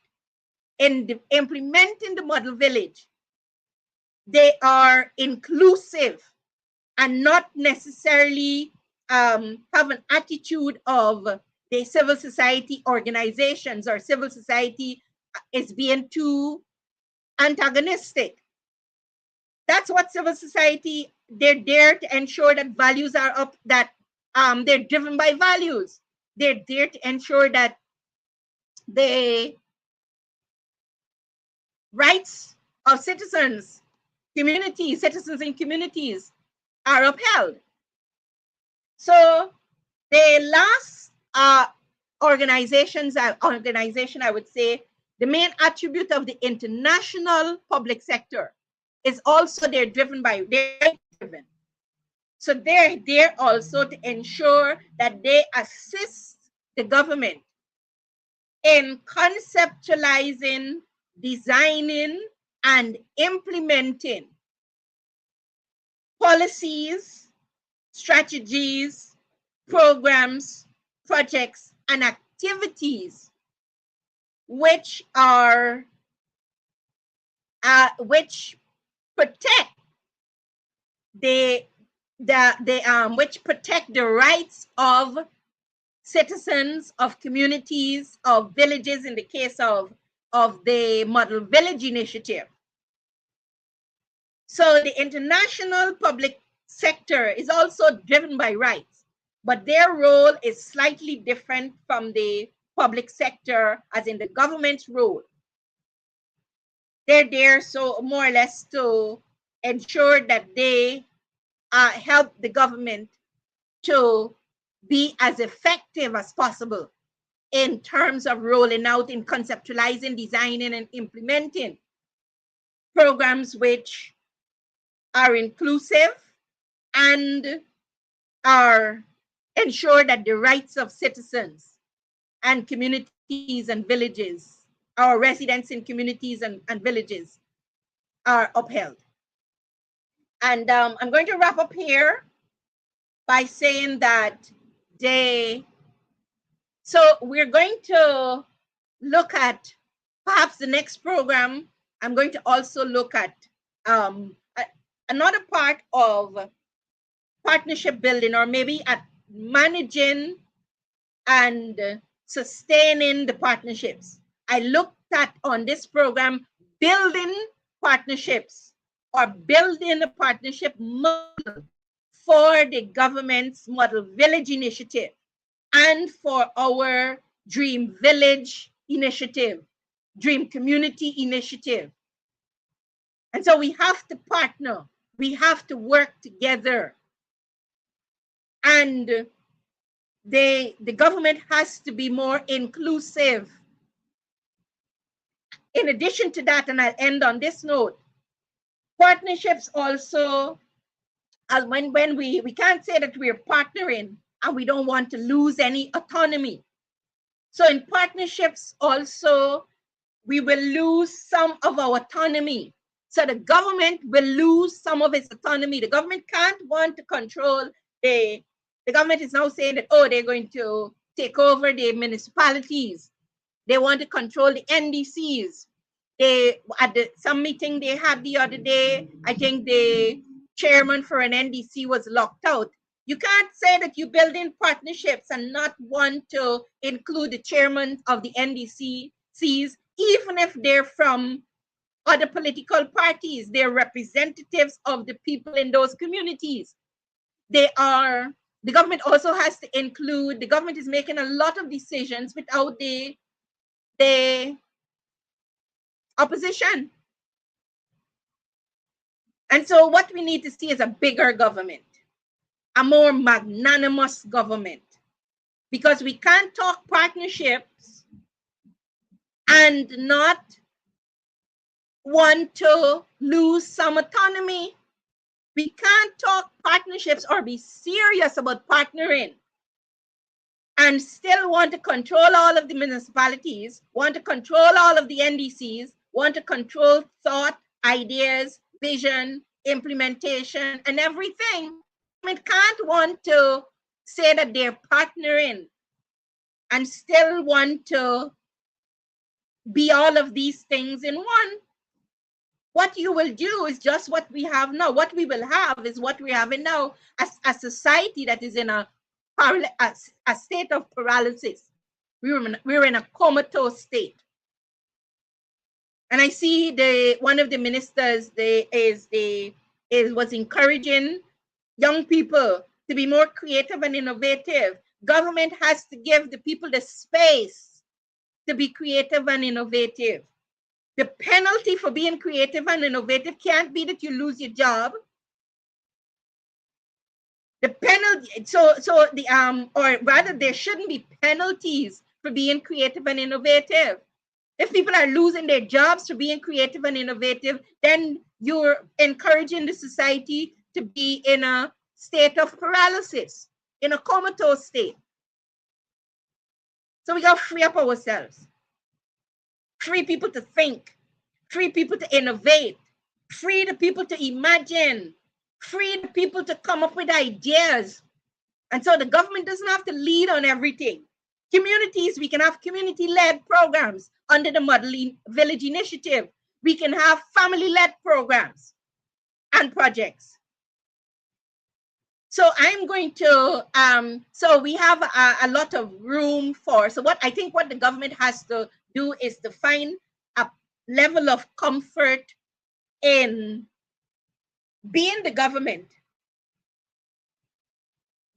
in implementing the model village, they are inclusive and not necessarily have an attitude of the civil society organizations or civil society is being too antagonistic. That's what civil society, they're there to ensure that values are up, that they're driven by values. They're there to ensure that the rights of citizens, citizens in communities are upheld. So the last organization, I would say, the main attribute of the international public sector is also they're driven. So they're there also to ensure that they assist the government in conceptualizing, designing, and implementing policies, strategies, programs, projects, and activities which are which protect which protect the rights of citizens, of communities, of villages in the case of the Model Village Initiative. So the international public sector is also driven by rights, but their role is slightly different from the public sector, as in the government's role. They're there so more or less to ensure that they help the government to be as effective as possible in terms of rolling out, in conceptualizing, designing, and implementing programs which are inclusive and are ensure that the rights of citizens and communities and villages, our residents in communities and villages, are upheld. And I'm going to wrap up here by saying that so we're going to look at perhaps the next program. I'm going to also look at another part of partnership building, or maybe at managing and sustaining the partnerships. I looked at on this program building partnerships, or building a partnership model for the government's Model Village Initiative and for our Dream Village Initiative, Dream Community Initiative. And so we have to partner, we have to work together. And the government has to be more inclusive. In addition to that, and I'll end on this note, partnerships also, when we can't say that we're partnering and we don't want to lose any autonomy. So in partnerships also, we will lose some of our autonomy. So the government will lose some of its autonomy. The government can't want to control the government is now saying that, oh, they're going to take over the municipalities. They want to control the NDCs. They at some meeting they had the other day, I think the chairman for an NDC was locked out. You can't say that you build in partnerships and not want to include the chairman of the NDCs, even if they're from other political parties. They're representatives of the people in those communities. The government also has to include, the government is making a lot of decisions without the opposition. And so what we need to see is a bigger government, a more magnanimous government, because we can't talk partnerships and not want to lose some autonomy. We can't talk partnerships or be serious about partnering and still want to control all of the municipalities, want to control all of the NDCs, want to control thought, ideas, vision, implementation, and everything. We can't want to say that they're partnering and still want to be all of these things in one. What you will do is just what we have now. What we will have is what we're having now, a society that is in a state of paralysis. We're in a comatose state. And I see one of the ministers was encouraging young people to be more creative and innovative. Government has to give the people the space to be creative and innovative. The penalty for being creative and innovative can't be that you lose your job. The penalty, or rather, there shouldn't be penalties for being creative and innovative. If people are losing their jobs for being creative and innovative, then you're encouraging the society to be in a state of paralysis, in a comatose state. So we got to free up ourselves. Free people to think, free people to innovate, free the people to imagine, free the people to come up with ideas. And so the government doesn't have to lead on everything. Communities, we can have community-led programs under the Model Village Initiative. We can have family-led programs and projects. So I'm going to, so we have a lot of room for, so what I think what the government has to do is to find a level of comfort in being the government,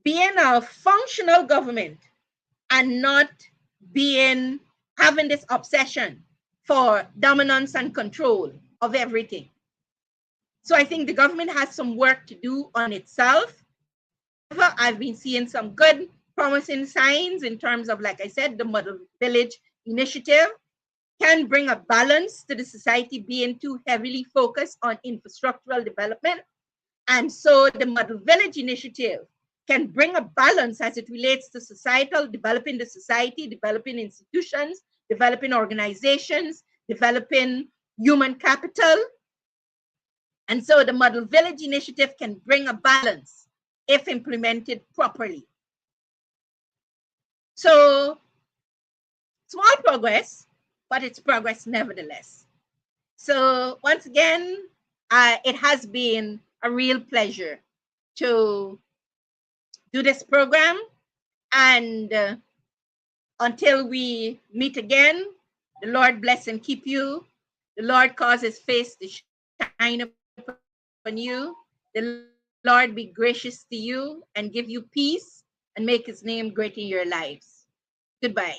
being a functional government, and not having this obsession for dominance and control of everything. So I think the government has some work to do on itself. I've been seeing some good, promising signs in terms of, like I said, the Model Village Initiative can bring a balance to the society being too heavily focused on infrastructural development. And so the Model Village Initiative can bring a balance as it relates to societal, developing the society, developing institutions, developing organizations, developing human capital. And so the Model Village Initiative can bring a balance if implemented properly. So small progress, but it's progress nevertheless. So once again, it has been a real pleasure to do this program. And until we meet again, the Lord bless and keep you. The Lord cause his face to shine upon you. The Lord be gracious to you and give you peace and make his name great in your lives. Goodbye.